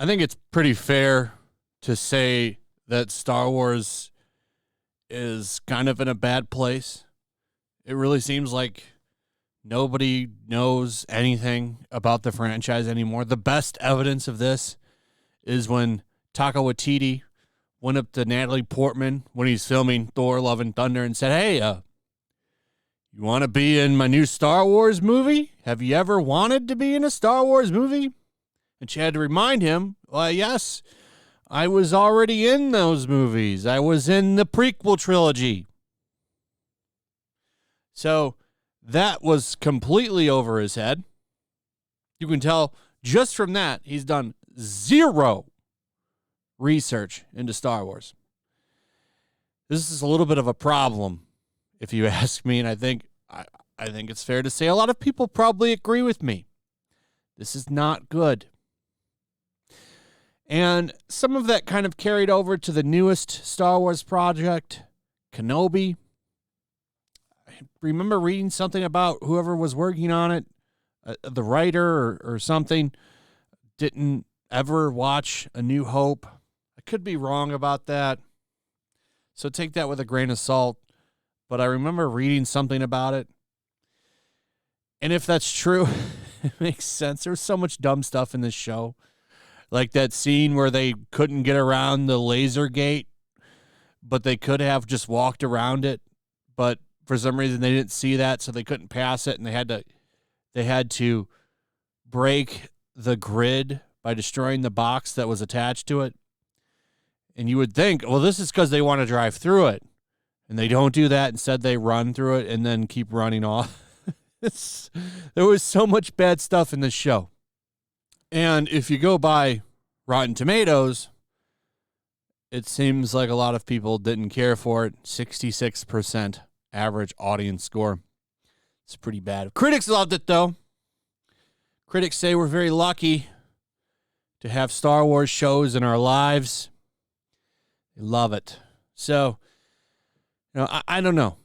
I think it's pretty fair to say that Star Wars is kind of in a bad place. It really seems like nobody knows anything about the franchise anymore. The best evidence of this is when Taika Waititi went up to Natalie Portman when he's filming Thor: Love and Thunder and said, "Hey, you want to be in my new Star Wars movie? Have you ever wanted to be in a Star Wars movie?" And she had to remind him, well, yes, I was already in those movies. I was in the prequel trilogy. So that was completely over his head. You can tell just from that, he's done zero research into Star Wars. This is a little bit of a problem, if you ask me, and I think it's fair to say a lot of people probably agree with me. This is not good. And some of that kind of carried over to the newest Star Wars project, Kenobi. I remember reading something about whoever was working on it, the writer or something, didn't ever watch A New Hope. I could be wrong about that, so take that with a grain of salt. But I remember reading something about it. And if that's true, it makes sense. There's so much dumb stuff in this show. Like that scene where they couldn't get around the laser gate, but they could have just walked around it. But for some reason they didn't see that, so they couldn't pass it, and they had to break the grid by destroying the box that was attached to it. And you would think, well, this is because they want to drive through it. And they don't do that. Instead, they run through it and then keep running off. There was so much bad stuff in this show. And if you go by Rotten Tomatoes, it seems like a lot of people didn't care for it. 66% average audience score. It's pretty bad. Critics loved it, though. Critics say we're very lucky to have Star Wars shows in our lives. They love it. So, I don't know.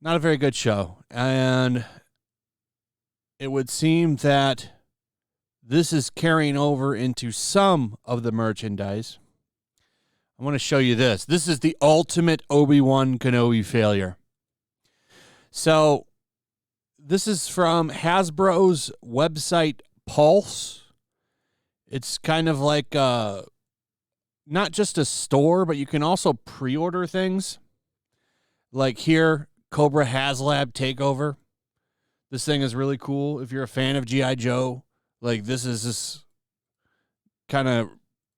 Not a very good show. And it would seem that this is carrying over into some of the merchandise. I want to show you this. This is the ultimate Obi-Wan Kenobi failure. So, this is from Hasbro's website, Pulse. It's kind of like not just a store, but you can also pre-order things. Like here, Cobra HasLab Takeover. This thing is really cool. If you're a fan of G.I. Joe, like this is this kind of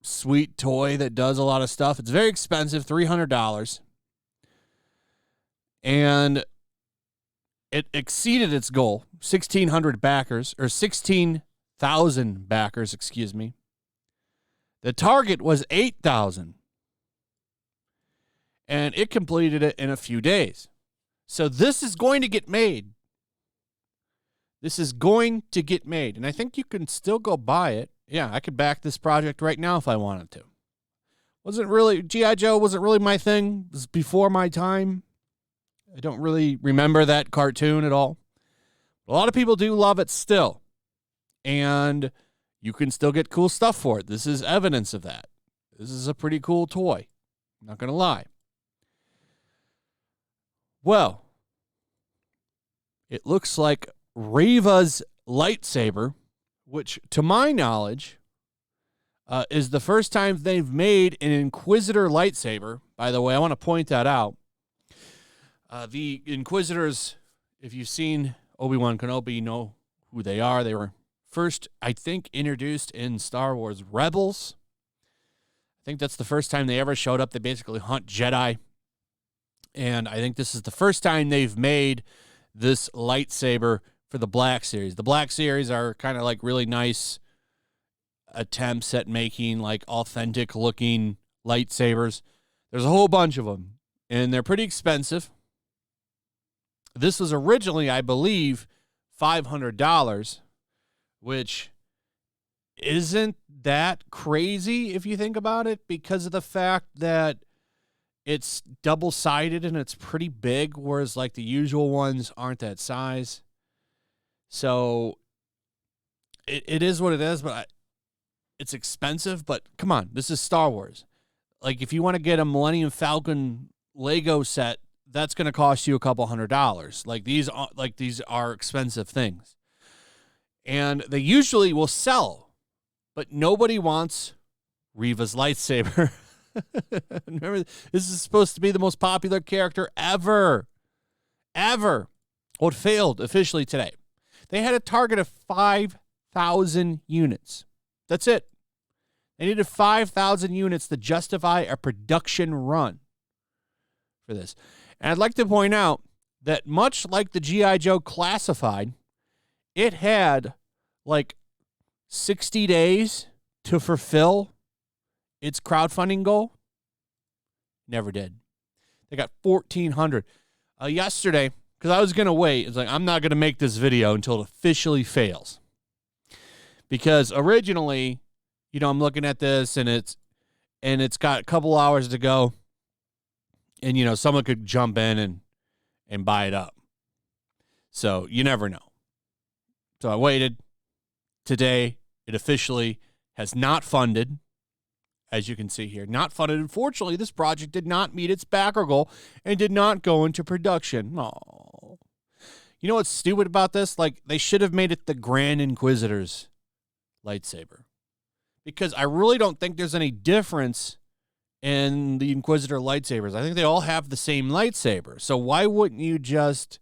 sweet toy that does a lot of stuff. It's very expensive, $300. And it exceeded its goal, 1,600 backers, or 16,000 backers, excuse me. The target was 8,000. And it completed it in a few days. So this is going to get made. This is going to get made. And I think you can still go buy it. Yeah, I could back this project right now if I wanted to. G.I. Joe wasn't really my thing. It was before my time. I don't really remember that cartoon at all. A lot of people do love it still. And you can still get cool stuff for it. This is evidence of that. This is a pretty cool toy. I'm not going to lie. Well, it looks like Reva's lightsaber, which to my knowledge is the first time they've made an Inquisitor lightsaber. By the way, I want to point that out. The Inquisitors, if you've seen Obi-Wan Kenobi, you know who they are. They were first, I think, introduced in Star Wars Rebels. I think that's the first time they ever showed up. They basically hunt Jedi. And I think this is the first time they've made this lightsaber for the Black Series. The Black Series are kind of like really nice attempts at making like authentic looking lightsabers. There's a whole bunch of them, and they're pretty expensive. This was originally, I believe, $500, which isn't that crazy if you think about it, because of the fact that It's double-sided and it's pretty big, whereas like the usual ones aren't that size. So it is what it is, but it's expensive. But come on, this is Star Wars. Like if you want to get a Millennium Falcon Lego set, that's going to cost you a couple $100. Like these are expensive things. And they usually will sell, but nobody wants Reva's lightsaber. Remember, this is supposed to be the most popular character ever. Ever. Well, it failed officially today. They had a target of 5,000 units. That's it. They needed 5,000 units to justify a production run for this. And I'd like to point out that much like the G.I. Joe Classified, it had like 60 days to fulfill its crowdfunding goal. Never did. They got 1,400. Yesterday, because I was going to wait, it's like, I'm not going to make this video until it officially fails. Because originally, I'm looking at this and it's got a couple hours to go. And, someone could jump in and buy it up. So you never know. So I waited. Today, it officially has not funded, as you can see here. Not funded. Unfortunately, this project did not meet its backer goal and did not go into production. Oh, you know what's stupid about this? Like, they should have made it the Grand Inquisitor's lightsaber. Because I really don't think there's any difference in the Inquisitor lightsabers. I think they all have the same lightsaber. So why wouldn't you just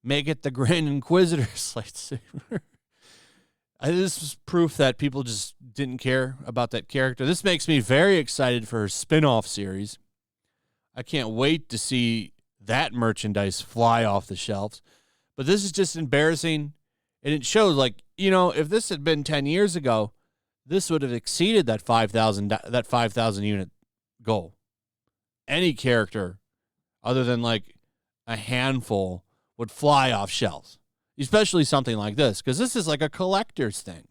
make it the Grand Inquisitor's lightsaber? This was proof that people just didn't care about that character. This makes me very excited for her spin-off series. I can't wait to see that merchandise fly off the shelves. But this is just embarrassing. And it shows, like, if this had been 10 years ago, this would have exceeded that 5,000 unit goal. Any character other than like a handful would fly off shelves. Especially something like this, because this is like a collector's thing.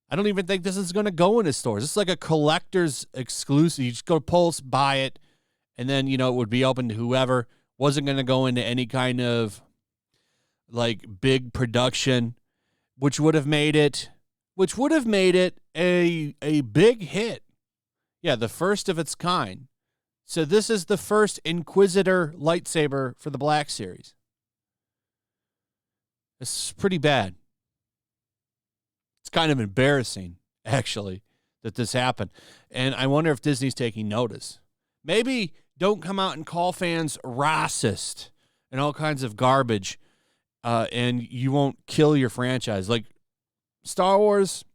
I don't even think this is going to go into stores. This is like a collector's exclusive. You just go to Pulse, buy it, and then, it would be open to whoever. Wasn't going to go into any kind of like big production, which would have made it a big hit. Yeah, the first of its kind. So this is the first Inquisitor lightsaber for the Black Series. It's pretty bad. It's kind of embarrassing, actually, that this happened. And I wonder if Disney's taking notice. Maybe don't come out and call fans racist and all kinds of garbage, and you won't kill your franchise. Like Star Wars,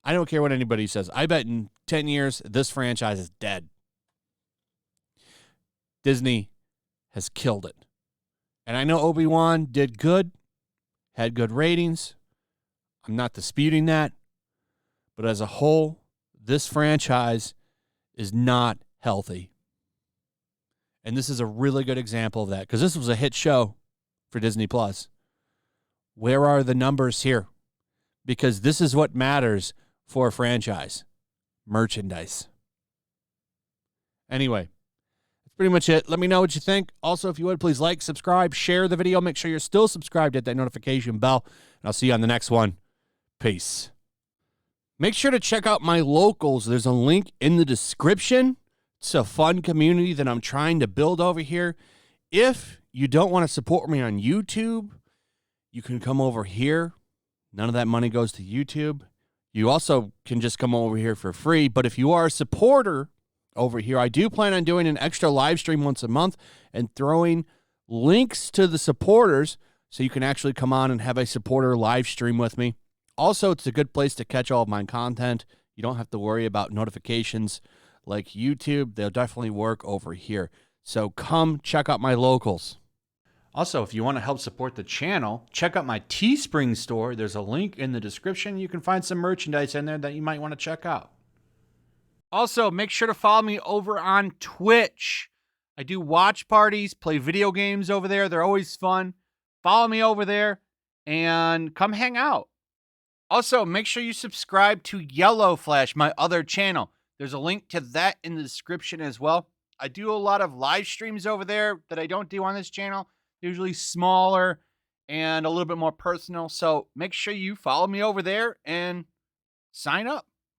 I don't care what anybody says. I bet in 10 years, this franchise is dead. Disney has killed it. And I know Obi-Wan did good, had good ratings. I'm not disputing that. But as a whole, this franchise is not healthy. And this is a really good example of that, because this was a hit show for Disney+. Where are the numbers here? Because this is what matters for a franchise. Merchandise. Anyway. Pretty much it. Let me know what you think. Also, if you would, please like, subscribe, share the video. Make sure you're still subscribed, hit that notification bell, and I'll see you on the next one. Peace. Make sure to check out my locals. There's a link in the description. It's a fun community that I'm trying to build over here. If you don't want to support me on YouTube, you can come over here. None of that money goes to YouTube. You also can just come over here for free. But if you are a supporter over here, I do plan on doing an extra live stream once a month and throwing links to the supporters so you can actually come on and have a supporter live stream with me. Also, it's a good place to catch all of my content. You don't have to worry about notifications like YouTube. They'll definitely work over here. So come check out my locals. Also, if you want to help support the channel, check out my Teespring store. There's a link in the description. You can find some merchandise in there that you might want to check out. Also, make sure to follow me over on Twitch. I do watch parties, play video games over there. They're always fun. Follow me over there and come hang out. Also, make sure you subscribe to YellowFlash, my other channel. There's a link to that in the description as well. I do a lot of live streams over there that I don't do on this channel, usually smaller and a little bit more personal. So make sure you follow me over there and sign up.